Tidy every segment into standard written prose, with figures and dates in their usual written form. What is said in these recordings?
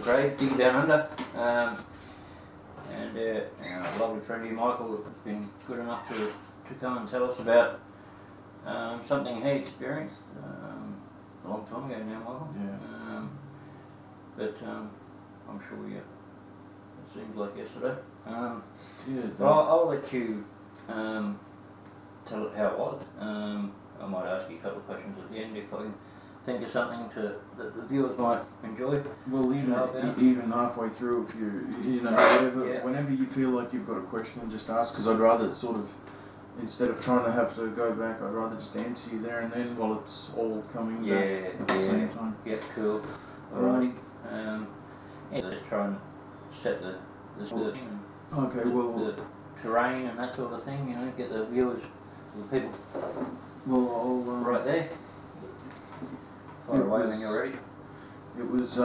grade, Digga Down Under. And our lovely friend here, Michael, has been good enough to come and tell us about something he experienced a long time ago now, Michael. Yeah. But I'm sure it seems like yesterday. Yeah. I'll let you tell it how it was. I might ask you a couple of questions at the end if I can think of something that the viewers might enjoy. Well, even halfway through, if whenever you feel like you've got a question, just ask, because I'd rather sort of, instead of trying to have to go back, I'd rather just answer you there and then while it's all coming back at the same time. Yeah, cool. Alrighty. Let's try and set the thing and the terrain and that sort of thing, get the viewers, the people right there. Fire away when you're ready. It was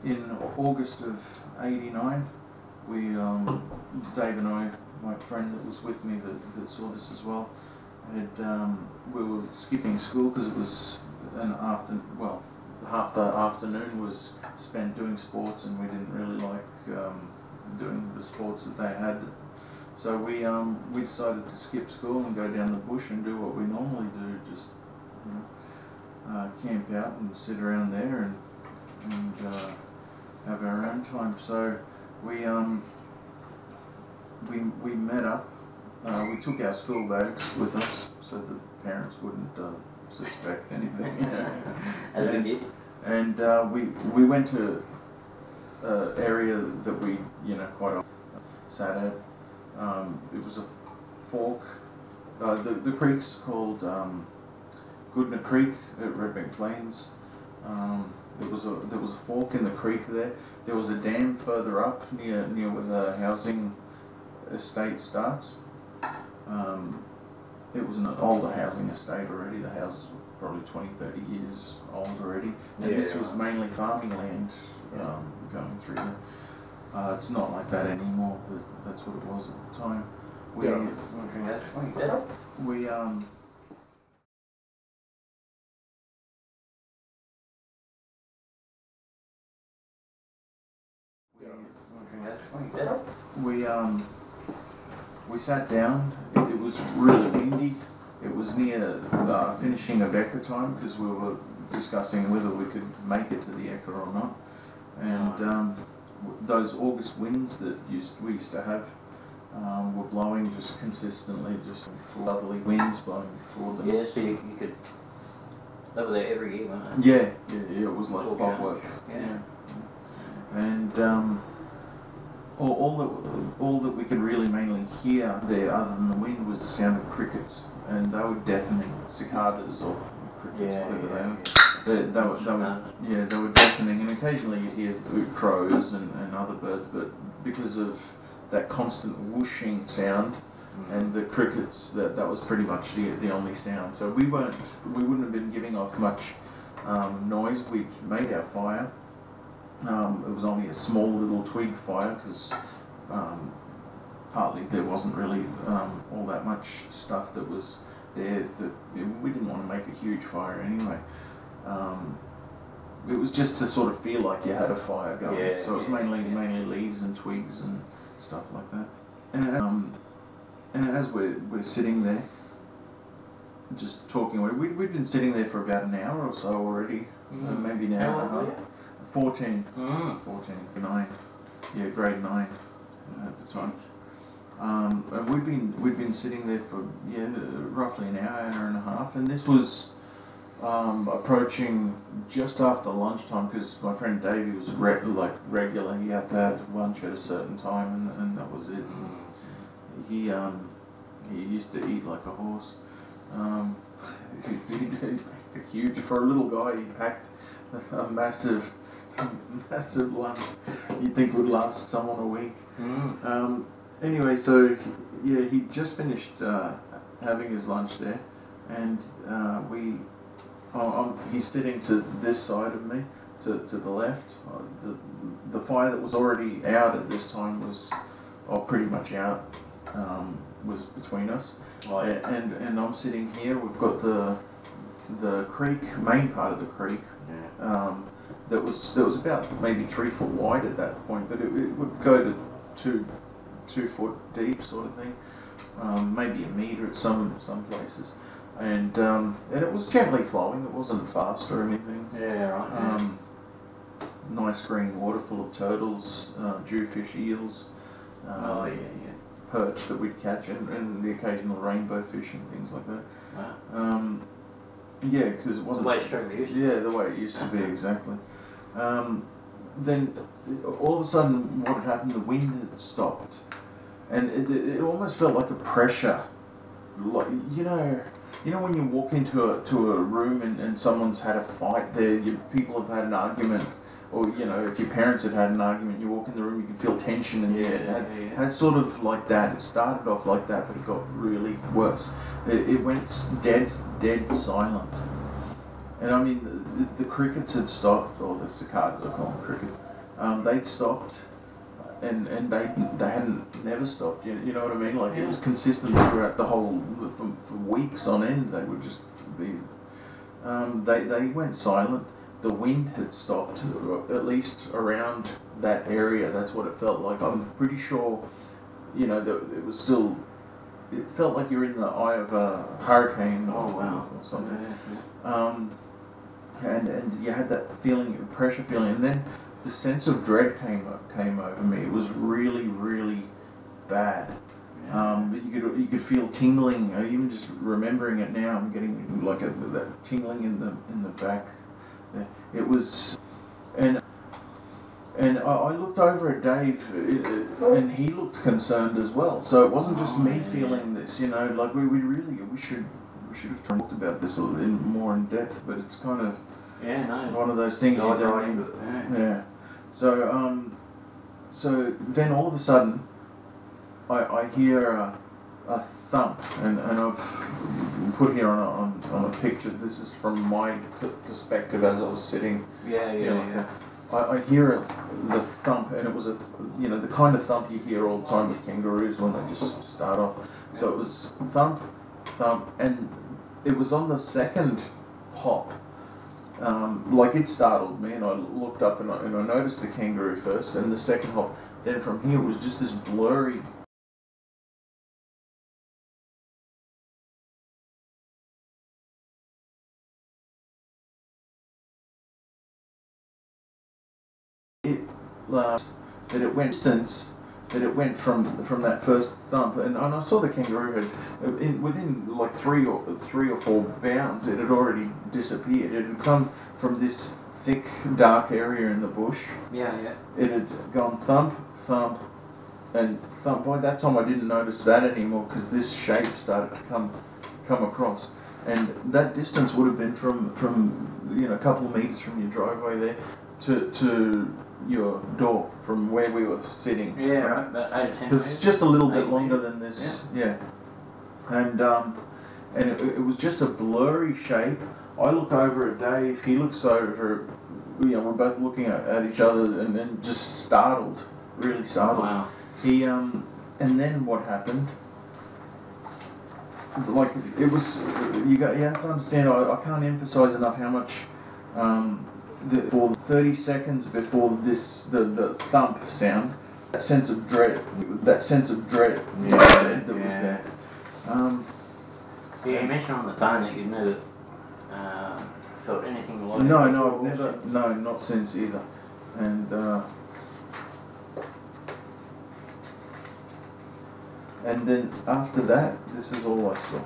in August of '89. We, Dave and I, my friend that was with me that saw this as well, we were skipping school because it was half the afternoon was spent doing sports, and we didn't really like doing the sports that they had. So we decided to skip school and go down the bush and do what we normally do, just camp out and sit around there and have our own time. So we met up. We took our school bags with us so that parents wouldn't suspect anything. As we did. And we went to an area that we quite often sat at. It was a fork. The creek's called Goodna Creek at Redbank Plains. There was a fork in the creek there. There was a dam further up near where the housing estate starts. It was an older housing estate already. The house was probably 20-30 years old already. And this was mainly farming land going through there. It's not like that anymore, but that's what it was at the time. We sat down. It was really windy. It was near finishing of Ekka time because we were discussing whether we could make it to the Ekka or not. And those August winds that we used to have were blowing just consistently, just lovely winds blowing toward them. Yeah, so you could. They were there every year, weren't they? Yeah, it was like clockwork. Yeah. And all that we could really mainly hear there, other than the wind, was the sound of crickets, and they were deafening. Cicadas or crickets, whatever they were deafening, and occasionally you hear crows and other birds, but because of that constant whooshing sound and the crickets, that was pretty much the only sound. So we wouldn't have been giving off much noise. We made our fire. It was only a small little twig fire because partly there wasn't really all that much stuff that was there. We didn't want to make a huge fire anyway. It was just to sort of feel like you had a fire going. So it was mainly leaves and twigs and stuff like that. And as we're sitting there, just talking, we'd been sitting there for about an hour or so already, maybe an hour and a half. 14, 9, grade 9 at the time. And we'd been sitting there for roughly an hour and a half, and this was approaching just after lunchtime because my friend Davey was regular. He had to have lunch at a certain time, and that was it. He used to eat like a horse. He packed huge for a little guy. He packed a massive lunch. You'd think would last someone a week. Anyway, so he just finished having his lunch there, and he's sitting to this side of me, to the left. The fire that was already out at this time was, pretty much out, was between us. Right. And I'm sitting here. We've got the creek, main part of the creek. that was about maybe 3 foot wide at that point, but it would go to 2 foot deep sort of thing, maybe a metre at some places, and it was gently flowing. It wasn't fast or anything. Yeah, right. Nice green water full of turtles, jewfish, eels. Perch that we'd catch, and the occasional rainbow fish and things like that. Wow. Yeah, because it wasn't the way it strictly used to be. Yeah, the way it used to be, exactly. Then all of a sudden, what had happened? The wind had stopped, and it almost felt like a pressure, like you know when you walk into a room and someone's had a fight there, people have had an argument. Or, if your parents had an argument, you walk in the room, you can feel tension in the air. It had sort of like that. It started off like that, but it got really worse. It went dead silent. And I mean, the crickets had stopped, or the cicadas, I call them cricket. They'd stopped, and they hadn't never stopped. You know what I mean? Like it was consistent throughout the whole, for weeks on end. They would just be. They went silent. The wind had stopped, at least around that area. That's what it felt like. I'm pretty sure, that it was still. It felt like you're in the eye of a hurricane or something. And you had that feeling, pressure feeling, and then the sense of dread came over me. It was really, really bad. You could feel tingling. Even just remembering it now, I'm getting like that tingling in the back. It was, and I looked over at Dave, and he looked concerned as well. So it wasn't just me feeling this, like we should have talked about this more in depth, but it's kind of one of those things you don't. Yeah. So then all of a sudden, I hear a thump, and I've put here on a picture. This is from my perspective as I was sitting. I hear the thump, and it was the kind of thump you hear all the time with kangaroos when they just start off. So it was thump, and it was on the second hop. Like it startled me, and I looked up and I noticed the kangaroo first, and the second hop. Then from here it was just this blurry. That it went distance, that it went from that first thump, and I saw the kangaroo had within like three or four bounds, it had already disappeared. It had come from this thick, dark area in the bush. It had gone thump, and thump. By that time, I didn't notice that anymore because this shape started to come across, and that distance would have been from a couple of meters from your driveway there to your door from where we were sitting. Right. About 8 or 10 Because it's just a little bit longer than this. And it was just a blurry shape. I look over at Dave. He looks over. We're both looking at each other and then just startled, really startled. Wow. He and then what happened? Like it was. You have to understand. I can't emphasize enough how much. For 30 seconds before the thump sound, that sense of dread that was there. You mentioned on the phone that you'd never felt anything like No, I've never, not since either. And then after that, this is all I saw.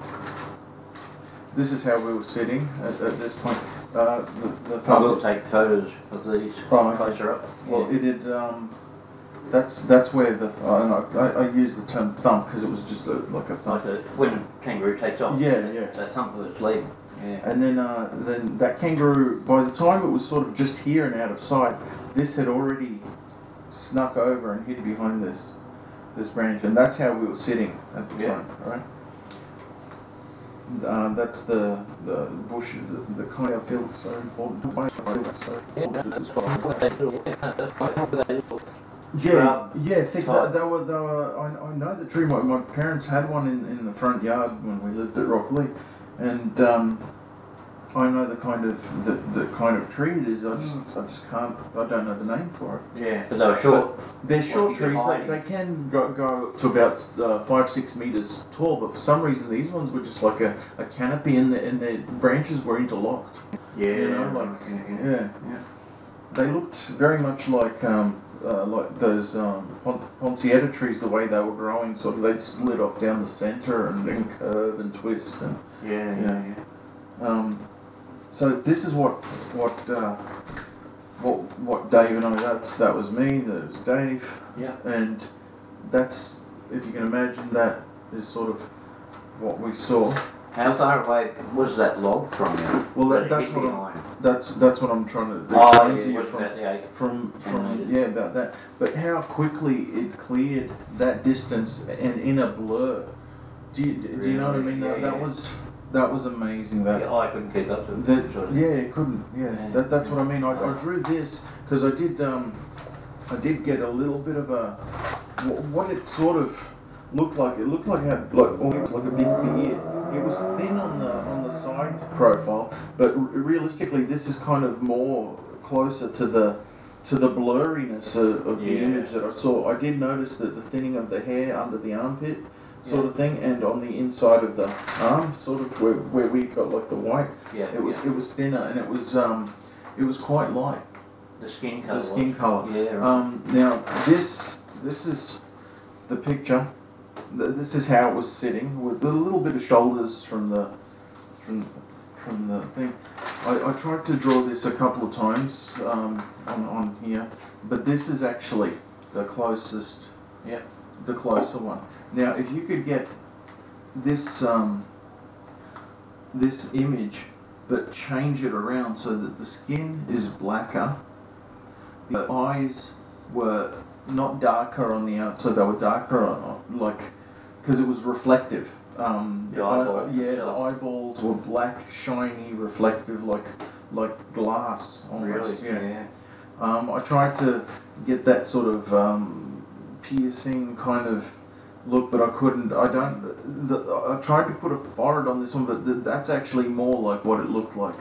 This is how we were sitting at this point. The I will take photos of these closer up. Well, it had. That's where I use the term thump because it was just like a thump. Like when a kangaroo takes off. Yeah. That thump of its leg. Yeah. And then that kangaroo, by the time it was sort of just here and out of sight, this had already snuck over and hid behind this branch, and that's how we were sitting at the time, right? That's the bush, the kind of field so important. They were. I know the tree. My parents had one in the front yard when we lived at Rockley, and I know the kind of tree it is. I just can't. I don't know the name for it. Yeah, but they were short. But they're short trees. They can go to about 5-6 meters tall. But for some reason, these ones were just like a canopy, and the branches were interlocked. Yeah. You know, yeah. They looked very much like those Poncietta trees, the way they were growing. Sort of, they'd split off down the center and then curve and twist. And Yeah. So this is what Dave and I. That was me. That was Dave. Yeah. And that's, if you can imagine, that is sort of what we saw. How far away was that log from you? Well, that's what I'm trying to explain to you from about that. But how quickly it cleared that distance and in a blur. Do you know what I mean? That was amazing. That I couldn't keep up to it. It couldn't. Yeah. That's what I mean. I drew this because I did get a little bit of a what it sort of looked like. It looked like it had almost like a big beard. It was thin on the side profile, but realistically, this is kind of more closer to the blurriness of the image that I saw. I did notice that the thinning of the hair under the armpit sort of thing, and on the inside of the arm, sort of where we got like the white. It was thinner, and it was quite light. The skin color. Yeah. Right. Now this is the picture. This is how it was sitting, with a little bit of shoulders from the thing. I tried to draw this a couple of times on here, but this is actually the closest. Yeah. The closer one. Now, if you could get this this image, but change it around so that the skin is blacker, the eyes were not darker on the outside, they were darker on, because it was reflective. The eyeballs were black, shiny, reflective, like glass almost. Really? Yeah. I tried to get that sort of piercing kind of look, but I couldn't. I tried to put a forehead on this one, but that's actually more like what it looked like.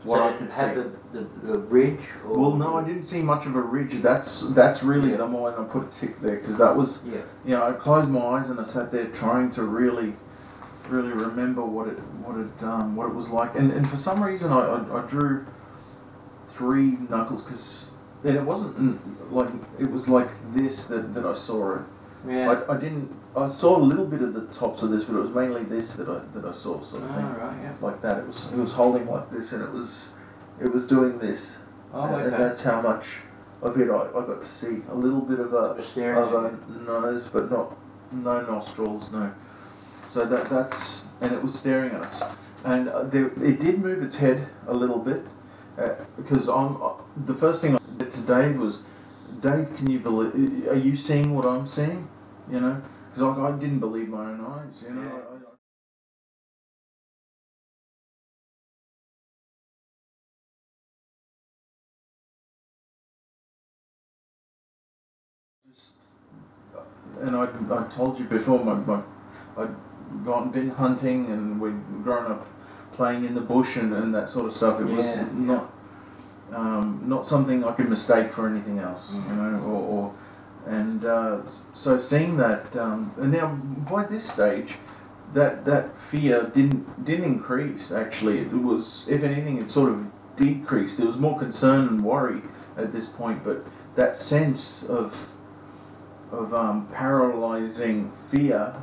What I could see. The ridge? Well, no, I didn't see much of a ridge. That's really the more I put a tick there, because that was. Yeah. I closed my eyes and I sat there trying to really remember what it was like, and for some reason I drew 3 knuckles, because it wasn't like it was like this that I saw it. Yeah. I saw a little bit of the tops of this, but it was mainly this that I saw, sort of thing. Right, yeah. Like that. It was holding like this, and it was doing this. And that's how much of it I got to see. A little bit of a nose, but no nostrils, no. So that's, and it was staring at us, and it did move its head a little bit, because the first thing I said to Dave was, Dave, can you believe? Are you seeing what I'm seeing? You know, because I didn't believe my own eyes. You know. Yeah. And I told you before, I'd been hunting, and we'd grown up playing in the bush and that sort of stuff. It was not something I could mistake for anything else, you know, so seeing that, and now by this stage, that fear didn't increase. Actually, it was, if anything, it sort of decreased. There was more concern and worry at this point, but that sense of paralyzing fear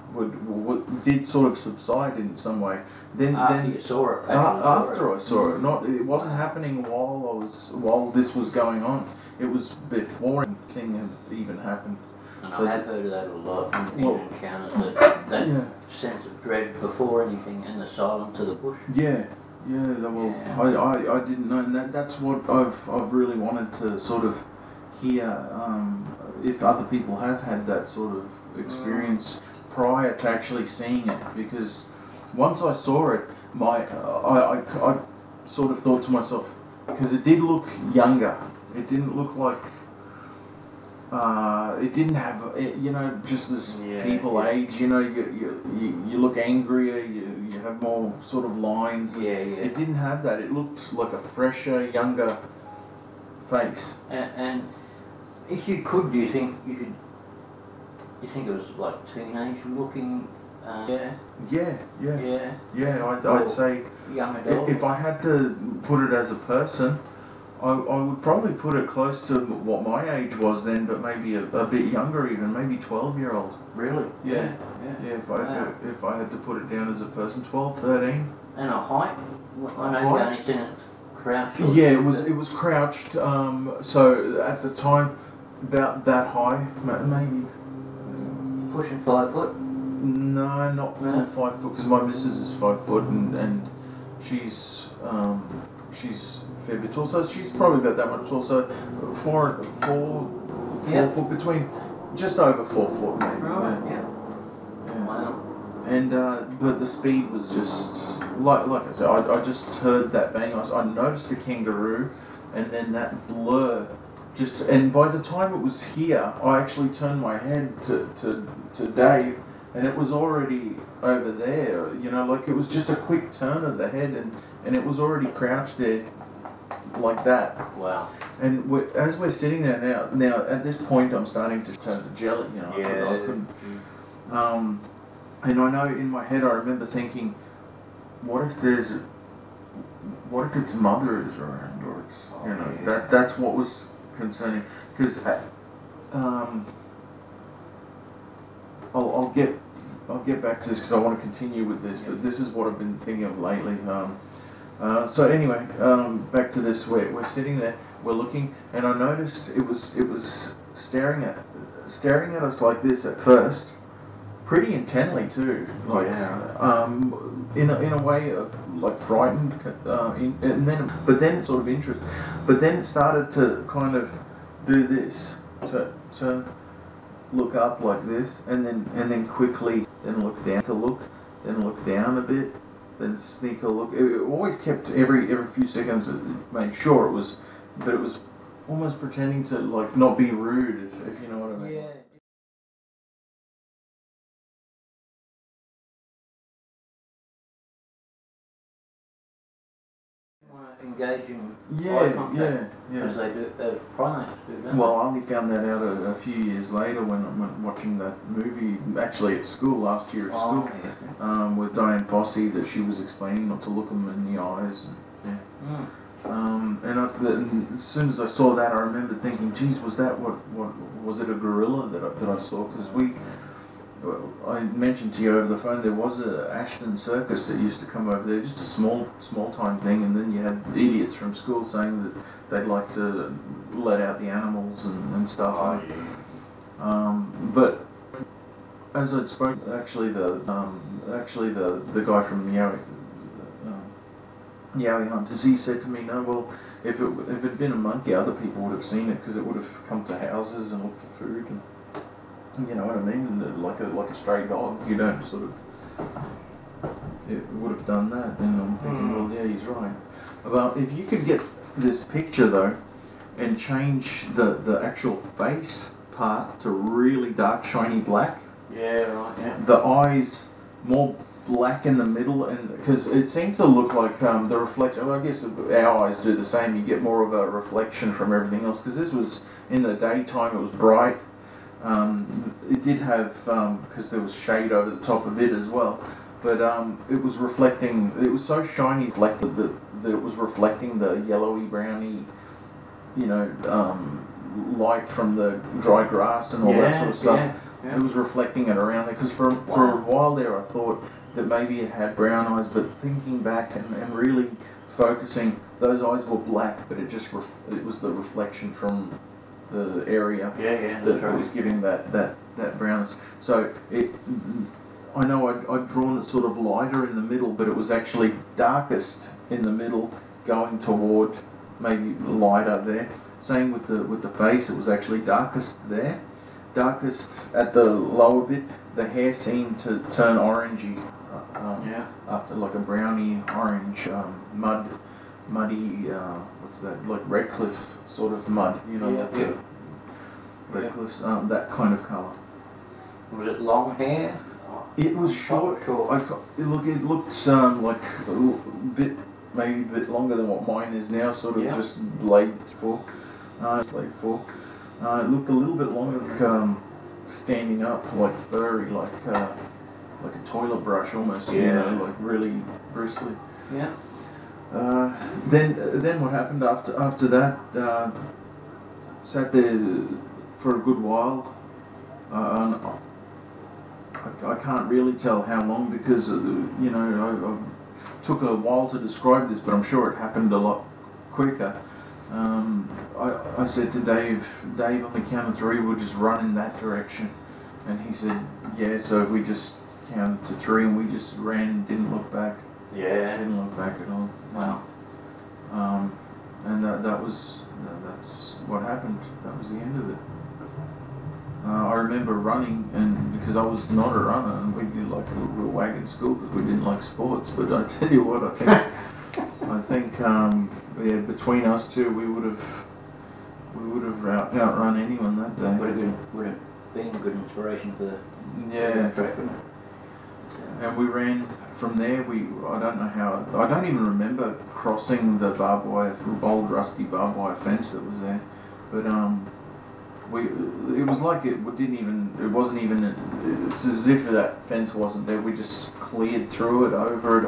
did sort of subside in some way. Then you saw it. After I saw it, it wasn't happening while this was going on. It was before anything had even happened. And I have heard of that a lot in encounters. That sense of dread before anything, and the silence of the bush. Yeah. I didn't know, and that's what I've really wanted to sort of hear, if other people have had that sort of experience prior to actually seeing it, because once I saw it, I sort of thought to myself, because it did look younger, it didn't look like It didn't have, you know, just as people yeah. age, you know, you look angrier, you have more sort of lines. Yeah. It didn't have that. It looked like a fresher, younger face. And if you could, do you think you could? You think it was like teenage looking? Yeah. Or I'd say young adult. if I had to put it as a person, I would probably put it close to what my age was then, but maybe a bit younger even, maybe 12-year-old. Really? Yeah, if I had to put it down as a person, 12, 13. And a height? I know you only seen it crouched. Yeah, it was crouched. So at the time, about that high, maybe. Pushing 5 foot? No, not full 5 foot, because my missus is 5 foot and she's a fair bit tall, so she's probably about that much tall. So four foot, between just over 4 foot maybe. Right. Yeah. Wow. And but the speed was just like I said. I just heard that bang. I noticed the kangaroo, and then that blur. And by the time it was here, I actually turned my head to Dave, and it was already over there. You know, like it was just a quick turn of the head, and it was already crouched there, like that. Wow. And as we're sitting there now at this point, I'm starting to turn to jelly. You know, I couldn't. And I know in my head, I remember thinking, what if its mother is around, or it's that's what was concerning, because I'll get back to this because I want to continue with this, but this is what I've been thinking of lately. So anyway, back to this. We're sitting there, we're looking, and I noticed it was staring at us like this at first, pretty intently too, like in a way of like frightened, and then sort of interest, but then it started to kind of do this, to look up like this, and then quickly then look down, then look down a bit, then sneak a look. It always kept every few seconds. It made sure it was almost pretending to like not be rude, if you know what I mean. Yeah. Engaging eye contact, as they do, primates do, don't Well, I only found that out a few years later when watching that movie, actually at school, last year at school, with Diane Fossey, that she was explaining not to look them in the eyes. And as soon as I saw that, I remember thinking, geez, was it a gorilla that I saw? Because I mentioned to you over the phone, there was a Ashton circus that used to come over there, just a small time thing, and then you had idiots from school saying that they'd like to let out the animals and stuff. But as I'd spoken, actually the guy from Yowie Hunters, he said to me, no, well, if it had been a monkey, other people would have seen it because it would have come to houses and looked for food. And, you know what I mean? And like a stray dog, you don't sort of. It would have done that. And I'm thinking, well, yeah, he's right. Well, if you could get this picture though, and change the actual face part to really dark, shiny black. Yeah, right. Yeah. The eyes more black in the middle, and because it seemed to look like the reflection. Well, I guess our eyes do the same. You get more of a reflection from everything else. Because this was in the daytime, it was bright. It did have, because there was shade over the top of it as well, but it was reflecting, it was so shiny that it was reflecting the yellowy, browny, you know, light from the dry grass and all that sort of stuff. Yeah. It was reflecting it around there, because for a while there I thought that maybe it had brown eyes, but thinking back and really focusing, those eyes were black, but it was the reflection from the area that was giving that brownness. So I know I'd drawn it sort of lighter in the middle, but it was actually darkest in the middle, going toward maybe lighter there. Same with the face, it was actually darkest there, darkest at the lower bit. The hair seemed to turn orangey, after like a browny orange, muddy, what's that, like Redcliffe sort of mud, you know, Redcliffe of that kind of colour. Was it long hair? It was short. It looked like a bit, maybe a bit longer than what mine is now. Sort of just laid for. It looked a little bit longer, like standing up, like furry, like a toilet brush almost. You know, like really bristly. Yeah. Then what happened after that? Sat there for a good while. I can't really tell how long because you know I took a while to describe this, but I'm sure it happened a lot quicker. I said to Dave, on the count of 3, we'll just run in that direction, and he said, yeah. So we just counted to 3 and we just ran, didn't look back. Yeah. Didn't look back at all. Wow. And that's what happened. That was the end of it. I remember running, and because I was not a runner, and we were wagging school because we didn't like sports. But I tell you what, I think yeah, between us two, we would have outrun anyone that day. Would have been a good inspiration for the track. And we ran from there. I don't know how. I don't even remember crossing the barbed wire, old rusty barbed wire fence that was there, but it was like it wasn't even, it's as if that fence wasn't there. We just cleared through it, over it,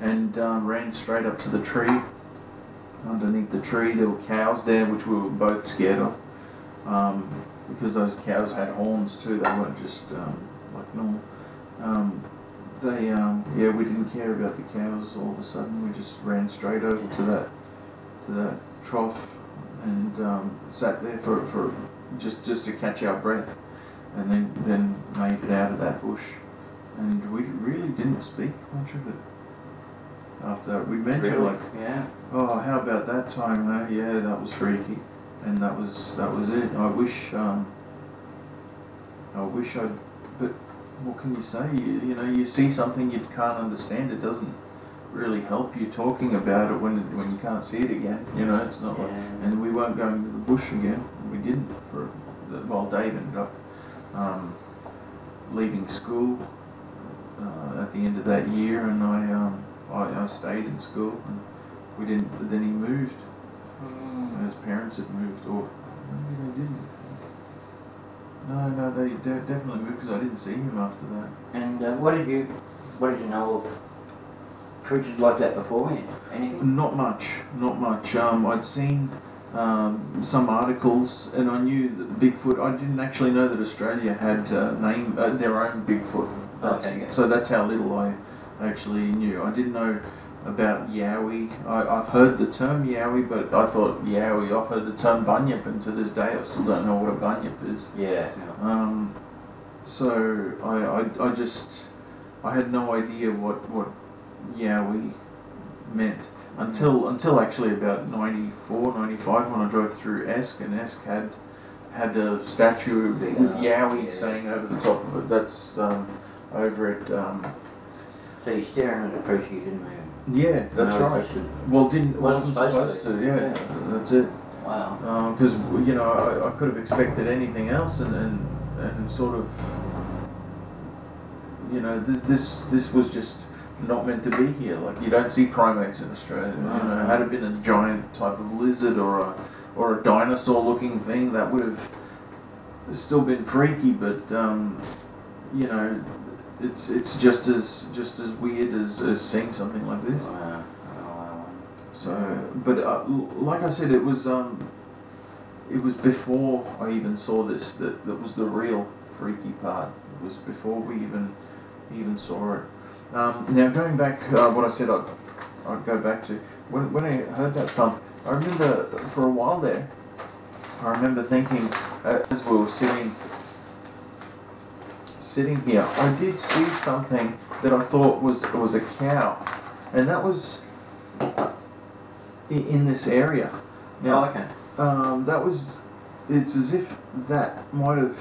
and ran straight up to the tree. Underneath the tree there were cows there, which we were both scared of, because those cows had horns too. They weren't just like normal. We didn't care about the cows. All of a sudden we just ran straight over to that trough, and sat there for just to catch our breath, and then made it out of that bush, and we really didn't speak much of it after that. We mentioned oh, how about that time? Yeah, that was freaky, and that was it. I wish I'd, but what can you say? You know, you see something you can't understand. It doesn't really help you talking about it when you can't see it again. You know, it's not like, and we weren't going to the bush again. We didn't while Dave ended up leaving school at the end of that year, and I stayed in school, and we didn't. But then he moved. His parents had moved, or maybe they didn't. No, they definitely moved because I didn't see him after that. And what did you know of creatures like that before? Anything? Not much. I'd seen some articles, and I knew that Bigfoot. I didn't actually know that Australia had their own Bigfoot. So that's how little I actually knew. I didn't know about Yowie. I've heard the term Yowie, but I thought Yowie. I've heard the term bunyip, and to this day I still don't know what a bunyip is. Yeah. So I had no idea what Yowie meant until actually about 94, 95 when I drove through Esk, and Esk had a statue with Yowie saying over the top of it. That's over at. So you're staring at a creature you didn't move. Yeah, that's right. Wasn't supposed to. Yeah, that's it. Wow. Because I could have expected anything else, and sort of, this was just not meant to be here. Like, you don't see primates in Australia. Had it been a giant type of lizard or a dinosaur-looking thing, that would have still been freaky. But it's just as weird as seeing something like this. Wow. So, but like I said, it was before I even saw this that was the real freaky part. It was before we even saw it. Now going back, what I said I'd go back to when I heard that thump. I remember for a while there. I remember thinking as we were sitting here, I did see something that I thought was a cow, and that was in this area. Now, it's as if that might have.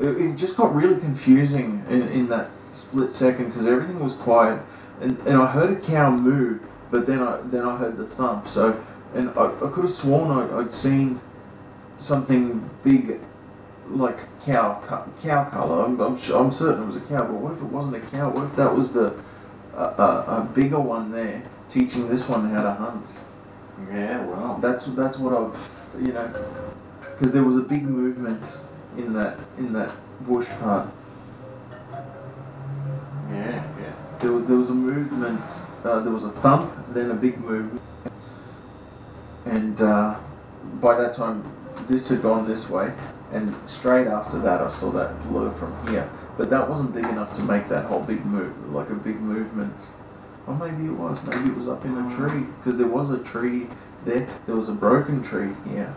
It just got really confusing in that split second because everything was quiet, and I heard a cow move, but then I heard the thump. So, and I could have sworn I'd seen something big, like cow colour. I'm certain it was a cow, but what if it wasn't a cow? What if that was a bigger one there teaching this one how to hunt? Yeah, well. That's what I've, because there was a big movement in that bush part. Yeah. There was a movement. There was a thump, then a big movement, and by that time this had gone this way, and straight after that I saw that blur from here. But that wasn't big enough to make that whole big move, like a big movement. Or maybe it was. Maybe it was up in a tree, because there was a tree there. There was a broken tree here.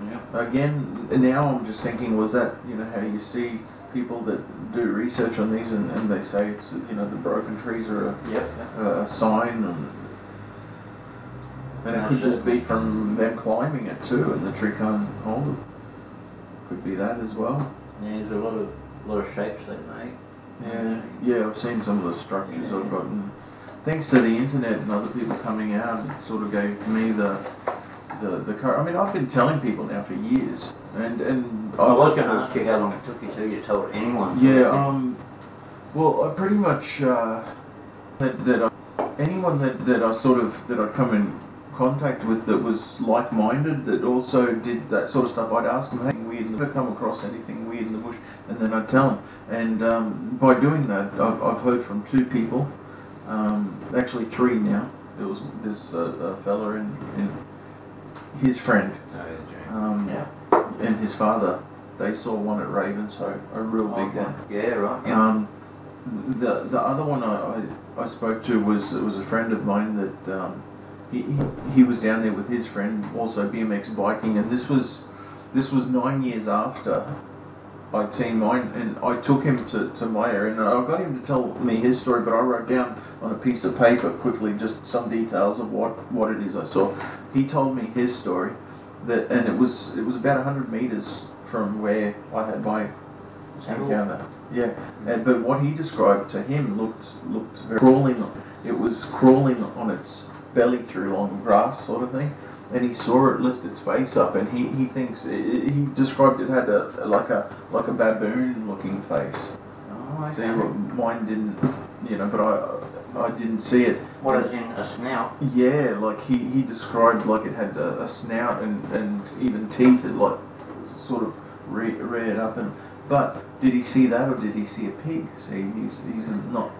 Yeah. Again, now I'm just thinking, was that, how you see people that do research on these and they say it's, the broken trees are a sign, and it could just be from them climbing it too, and the tree can't hold it. Could be that as well. Yeah, there's a lot of shapes they make. Yeah, I've seen some of the structures I've gotten. Thanks to the internet and other people coming out, it sort of gave me the courage. I mean, I've been telling people now for years, and I was going to ask you how long it took you till you told anyone. Yeah, well, I pretty much anyone that I'd come in contact with that was like-minded, that also did that sort of stuff, I'd ask them, hey, weird, never come across anything weird in the bush, and then I'd tell them. And by doing that, I've heard from 2 people, actually 3 now. There's a fella in his friend, and his father. They saw one at Ravenshoe, a real big one. Yeah, right. Yeah. The other one I spoke to was a friend of mine that he was down there with his friend, also BMX biking, and this was 9 years after I'd seen mine, and I took him to my area, and I got him to tell me his story, but I wrote down on a piece of paper quickly just some details of what it is I saw. He told me his story, and it was about 100 meters from where I had my encounter. Yeah, but what he described to him looked very crawling. It was crawling on its belly through long grass, sort of thing. And he saw it lift its face up, and he thinks he described it had like a baboon looking face. Oh, okay. See, mine didn't, but I didn't see it. What is in a snout? Yeah, like he described like it had a snout and even teeth. It like sort of reared up, but did he see that or did he see a pig? See, he's not.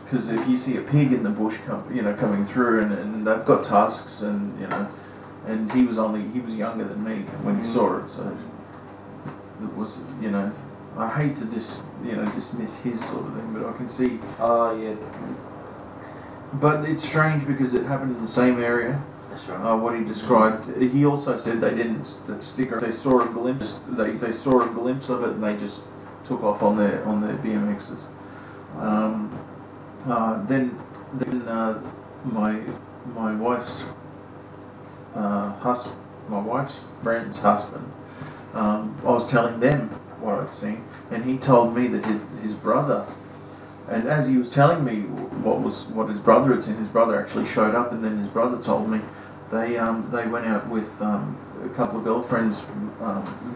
Because if you see a pig in the bush, coming through, and they've got tusks, and and he was younger than me when he saw it, so it was, I hate to dismiss his sort of thing, but I can see. Oh yeah. But it's strange because it happened in the same area. That's right. What he described. He also said they didn't stick. They saw a glimpse. They saw a glimpse of it, and they just took off on their BMXs. Then my wife's my wife's friend's husband. I was telling them what I'd seen, and he told me that his brother. And as he was telling me what his brother had seen, his brother actually showed up, and then his brother told me they went out with a couple of girlfriends.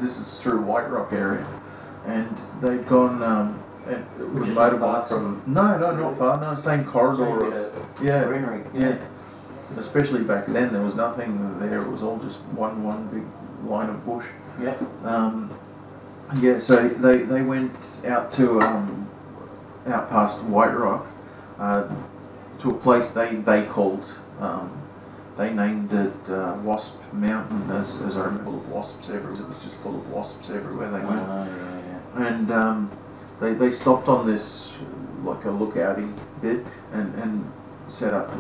This is through White Rock area, and they'd gone. With motorbikes from no, not far. No, same corridor. Yeah. Especially back then, there was nothing there. It was all just one big line of bush. Yeah. So they went out to out past White Rock to a place they called. They named it Wasp Mountain, as I remember, full of wasps everywhere. It was just full of wasps everywhere they went. And they stopped on this, like a lookouty bit, and set up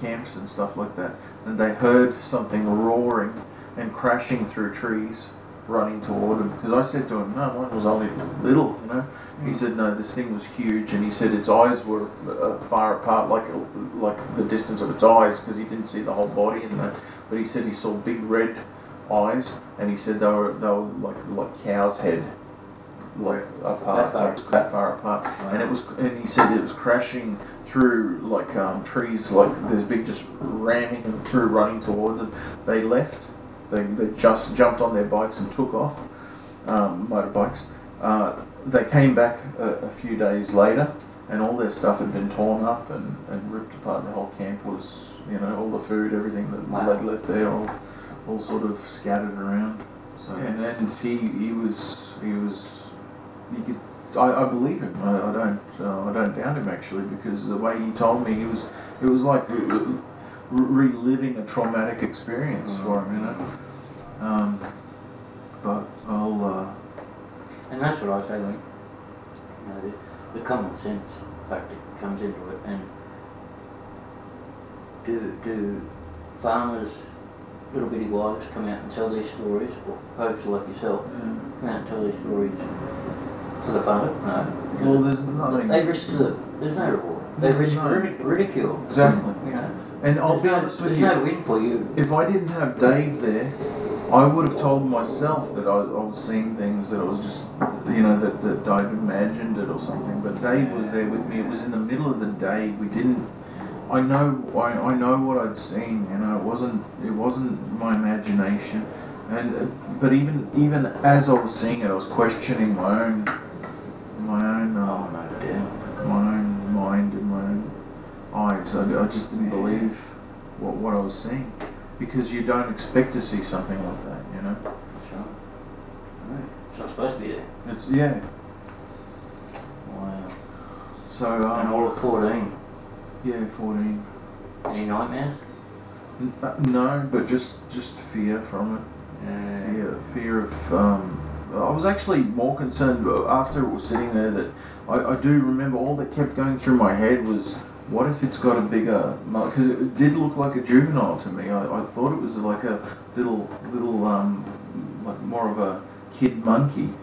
camps and stuff like that. And they heard something roaring and crashing through trees, running toward them. Because I said to him, no, mine was only little, He said, no, this thing was huge, and he said its eyes were far apart, like the distance of its eyes, because he didn't see the whole body in that. But he said he saw big red eyes, and he said they were like cow's head. Like apart, that far apart, and he said it was crashing through trees, like this big, just ramming through, running toward them. They left, They just jumped on their bikes and took off, motorbikes. They came back a few days later, and all their stuff had been torn up and ripped apart. The whole camp was, all the food, everything that they'd left there, all sort of scattered around. So, and he was, you could, I believe him. I don't doubt him actually, because the way he told me, it was like reliving a traumatic experience for him, but I'll. And that's what I say, like, the common sense factor comes into it, and do farmers, little bitty wives, come out and tell these stories, or folks like yourself, come out and tell these stories to the farmer? No. Well, there's nothing. They risk there's no reward. They risk ridicule. Exactly. And I'll be honest with you. There's no win for you. If I didn't have Dave there, I would have told myself that I was seeing things that I was just, that I'd imagined it or something. But Dave was there with me. It was in the middle of the day. We didn't. I know what I'd seen. It wasn't my imagination. But even as I was seeing it, I was questioning my own mind and my own eyes. I just didn't believe what I was seeing, because you don't expect to see something like that, That's right. Right. It's not supposed to be there. Wow. So. And all at 14. Yeah, 14. Any nightmares? No, but just fear from it. Fear of. I was actually more concerned after it was sitting there that I do remember all that kept going through my head was, what if it's got a bigger, because it did look like a juvenile to me. I thought it was like a little like more of a kid monkey,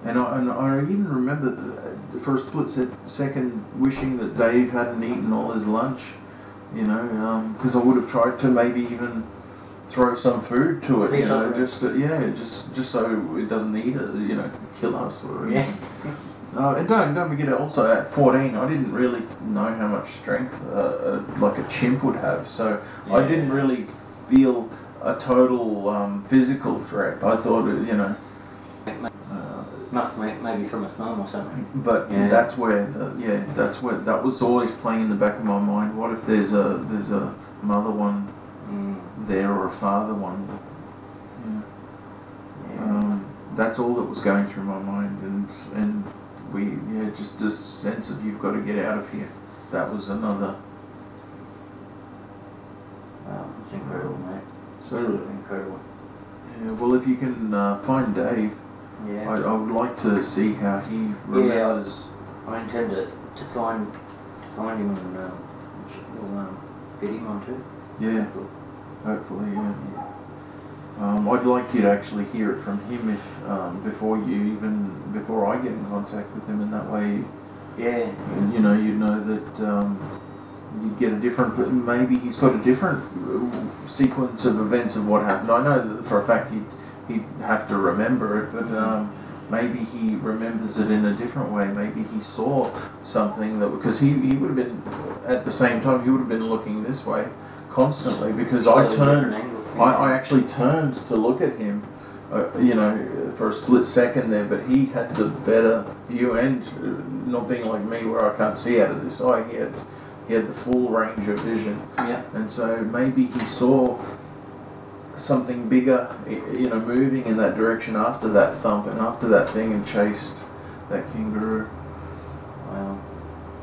and I even remember for a split second wishing that Dave hadn't eaten all his lunch, because I would have tried to maybe even throw some food to it, just so it doesn't eat it, kill us or anything. And don't forget, also at 14, I didn't really know how much strength like a chimp would have, so I didn't really feel a total physical threat. I thought, Must maybe from a smell or something. But that's where that was always playing in the back of my mind. What if there's a mother one there or a father one? That's all that was going through my mind, and we just this sense of you've got to get out of here. That was another. Wow, it's incredible, mate. So incredible. Yeah, well, if you can find Dave, I would like to see how he remembers. I intend to find him and we'll get him on too. Yeah, hopefully, I'd like you to actually hear it from him before I get in contact with him, and that way, you know that you get a different. Maybe he's got a different sequence of events of what happened. I know that for a fact he'd have to remember it, but maybe he remembers it in a different way. Maybe he saw something that, because he would have been at the same time, he would have been looking this way constantly, because I actually turned to look at him, for a split second there, but he had the better view, and not being like me where I can't see out of this eye, he had the full range of vision. Yeah. And so maybe he saw something bigger, moving in that direction after that thump and after that thing, and chased that kangaroo. Wow.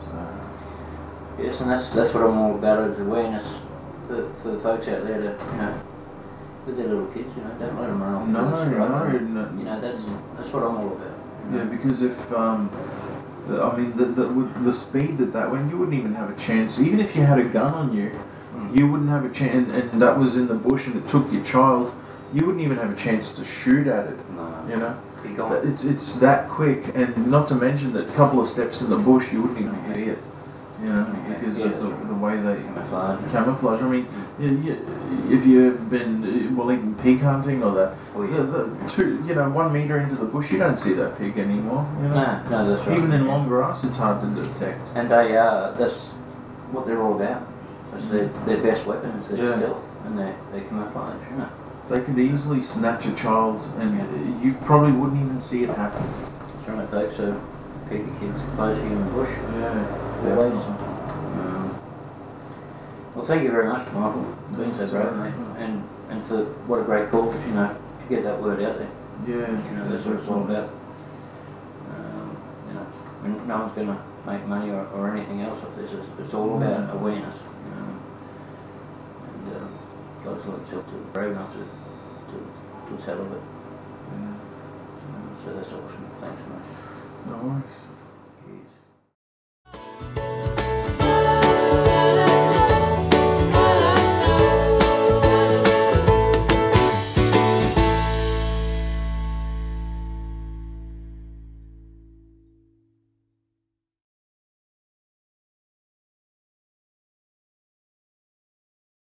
So yes, and that's what I'm all about, is awareness for the folks out there to, with their little kids, don't let them run off. No. That's what I'm all about. Yeah, because if with the speed that went, you wouldn't even have a chance. Even if you had a gun on you, you wouldn't have a chance. And that was in the bush, and it took your child. You wouldn't even have a chance to shoot at it. No. It's that quick, and not to mention that a couple of steps in the bush, you wouldn't even see it. Because of the way they camouflage. I mean, if you've been even pig hunting or that, 1 meter into the bush, you don't see that pig anymore. No, that's right. Even in long grass, it's hard to detect. And that's what they're all about. That's their best weapon is their stealth and their camouflage. They could easily snatch a child, and you probably wouldn't even see it happen. That's right, folks. So keep your kids close to you in the bush. Yeah, Always. Well, thank you very much, Michael, for being so brave, mate, and for what a great cause, you know, to get that word out there. Yeah. You know, that's what it's all about. You know, and no one's going to make money or anything else off this. It's all about awareness. And guys like yourself to be brave enough to tell of it. So that's awesome. Thanks, mate. No worries.